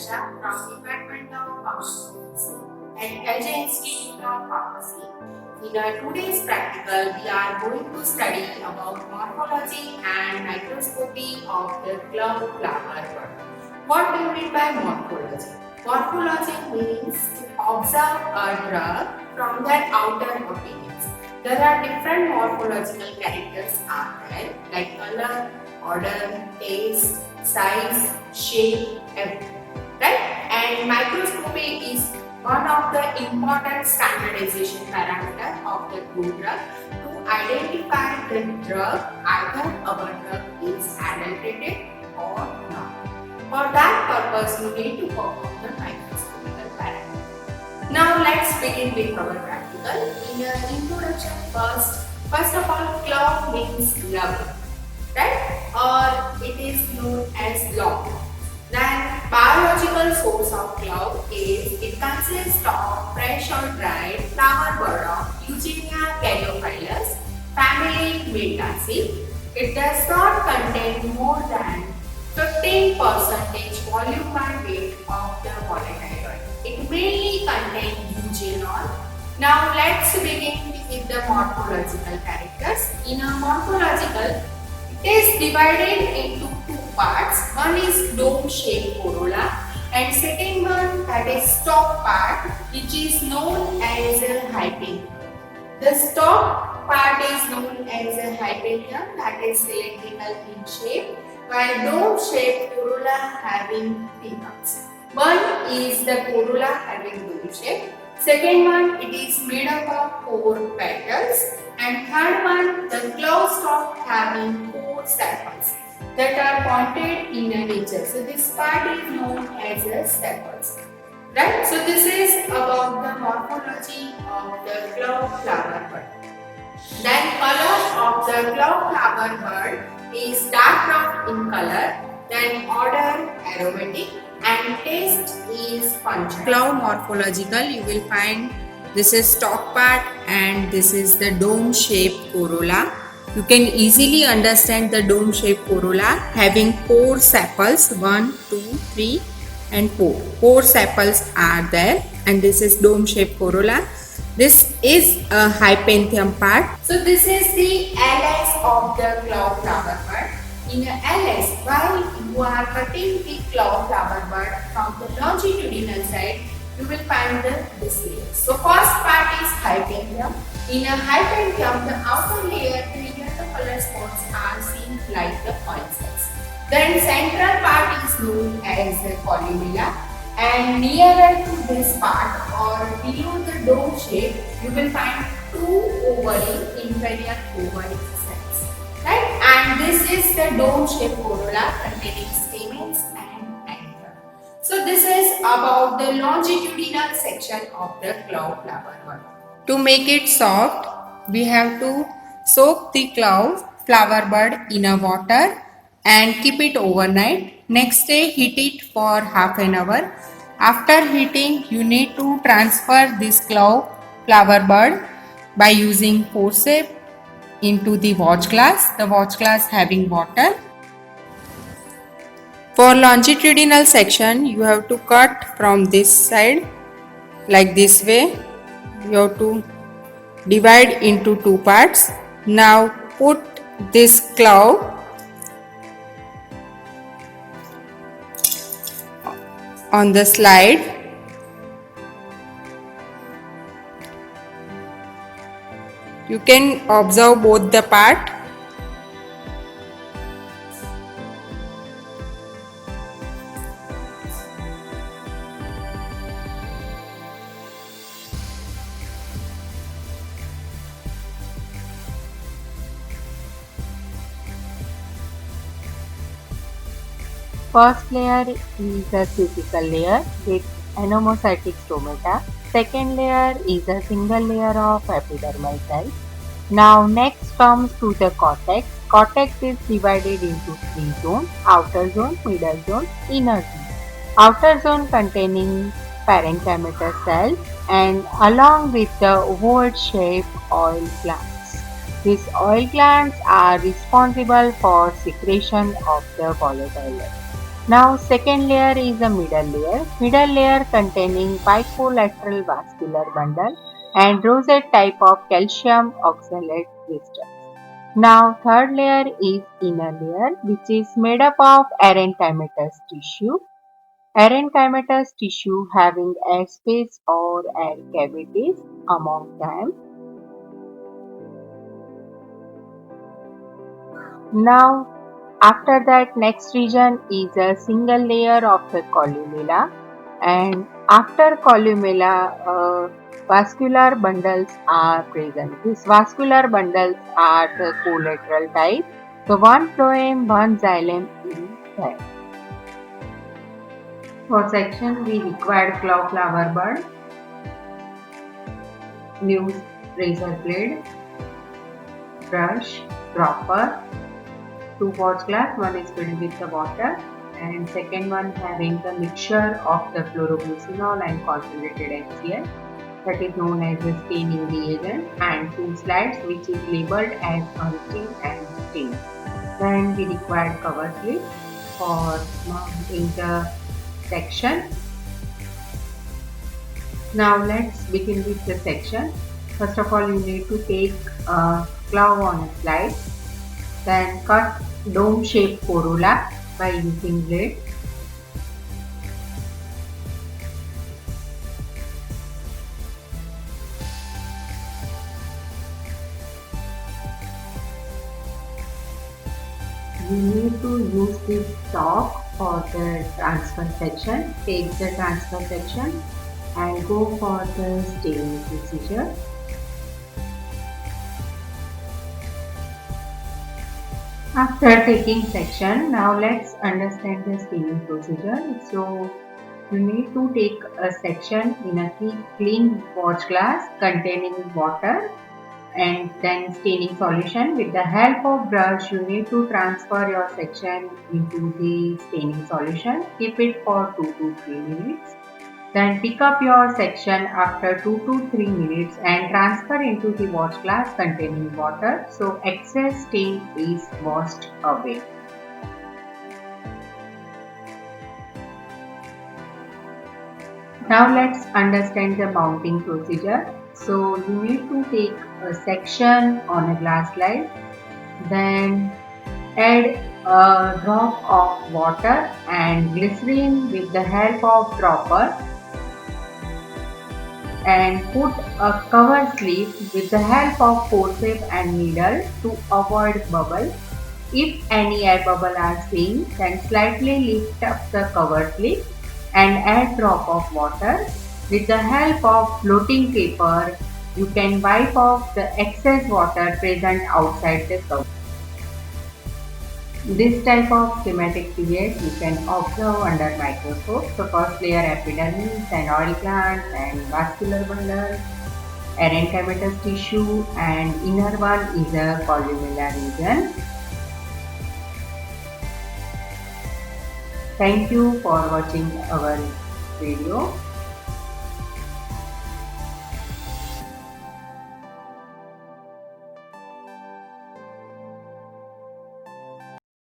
Shah from Department of Pharmacy at LJ Institute of Pharmacy. In today's practical, we are going to study about morphology and microscopy of the clove flower bud. What do you mean by morphology? Morphology means to observe a drug from their outer appearance. There are different morphological characters are there like color, order, taste, size, shape, everything. Right? And microscopy is one of the important standardization parameter of the food drug to identify the drug either our drug is adulterated or not. For that purpose, you need to perform the microscopical parameter. Now let's begin with our practical. In your introduction first of all, clove means love, right? Or it is known as long. Then biological source of clove is it consists of fresh or dried flower bud of Eugenia caryophyllus, family Miltaceae. It does not contain more than 15% volume and weight of the volatile oil. It mainly contains eugenol. Now let's begin with the morphological characters. In a morphological, it is divided into two parts. One is dome-shaped corolla and second one that is stalk part which is known as a hyphae. The stalk part is known as a hyphaeum that is cylindrical in shape, while dome-shaped corolla having three parts. One is the corolla having dome shape. Second one, it is made up of 4 petals, and third one, the clove stalk having 4 sepals that are pointed in a nature. So this part is known as a sepals. Right? So this is about the morphology of the clove flower bud. Then color of the clove flower bud is dark brown in color. Then order aromatic and taste is pungent. Clove morphological, you will find this is stalk part and this is the dome shaped corolla. You can easily understand the dome shaped corolla having 4 sepals, 1, 2, 3 and 4. 4 sepals are there and this is dome shaped corolla. This is a hyphaeum part. So this is the LS of the clove flower bud. In a LS, while you are cutting the clove flower bud from the longitudinal side, you will find this layer. So first part is hyphaeum. In a hyphaeum, the outer layer, the yellow color spots are seen like the oil cells. Then central part is known as the columella, and nearer to this part or below the dome shape, you will find 2 ovary, inferior ovary cells. Right? And this is the dome shaped corolla containing stamens and anther. So this is about the longitudinal section of the clove flower bud. To make it soft, we have to soak the clove flower bud in a water and keep it overnight. Next day, heat it for half an hour. After heating, you need to transfer this clove flower bud by using forceps into the watch glass. The watch glass having water. For longitudinal section, you have to cut from this side like this way. You have to divide into 2 parts. Now put this clove on the slide. You can observe both the part. First layer is a cuticle layer with anomocytic stomata. Second layer is a single layer of epidermal cells. Now next comes to the cortex. Cortex is divided into 3 zones: outer zone, middle zone, inner zone. Outer zone containing parenchymatous cells and along with the ovoid-shaped oil glands. These oil glands are responsible for secretion of the volatile oil. Now second layer is the middle layer. Middle layer containing bicolateral vascular bundle and rosette type of calcium oxalate crystals. Now third layer is inner layer, which is made up of parenchymatous tissue. Parenchymatous tissue having air space or air cavities among them. Now after that, next region is a single layer of the columella, and after columella vascular bundles are present. These vascular bundles are the collateral type. So one phloem, one xylem is there. For section we required claw flower bud, loose razor blade, brush, dropper, 2 quarts glass, one is filled with the water and second one having the mixture of the chloroglucinol and concentrated HCl, that is known as the staining reagent, and 2 slides which is labeled as unstain and stain. Then we required cover slip for mounting the section. Now let's begin with the section. First of all, you need to take a claw on a slide, then cut dome shaped corolla by using blade. You need to use this chalk for the transfer section. Take the transfer section and go for the staining procedure. After taking section, now let's understand the staining procedure. So you need to take a section in a clean watch glass containing water and then staining solution. With the help of brush, you need to transfer your section into the staining solution. Keep it for 2 to 3 minutes. Then pick up your section after 2 to 3 minutes and transfer into the watch glass containing water, so excess stain is washed away. Now let's understand the mounting procedure. So you need to take a section on a glass slide, then add a drop of water and glycerin with the help of dropper, and put a cover slip with the help of forceps and needle to avoid bubble. If any air bubble are seen, then slightly lift up the cover slip and add drop of water. With the help of floating paper, you can wipe off the excess water present outside the cover. This type of schematic pH you can observe under microscope. So first layer epidermis and oil glands and vascular bundles, parenchymatous tissue, and inner one is a columella region. Thank you for watching our video.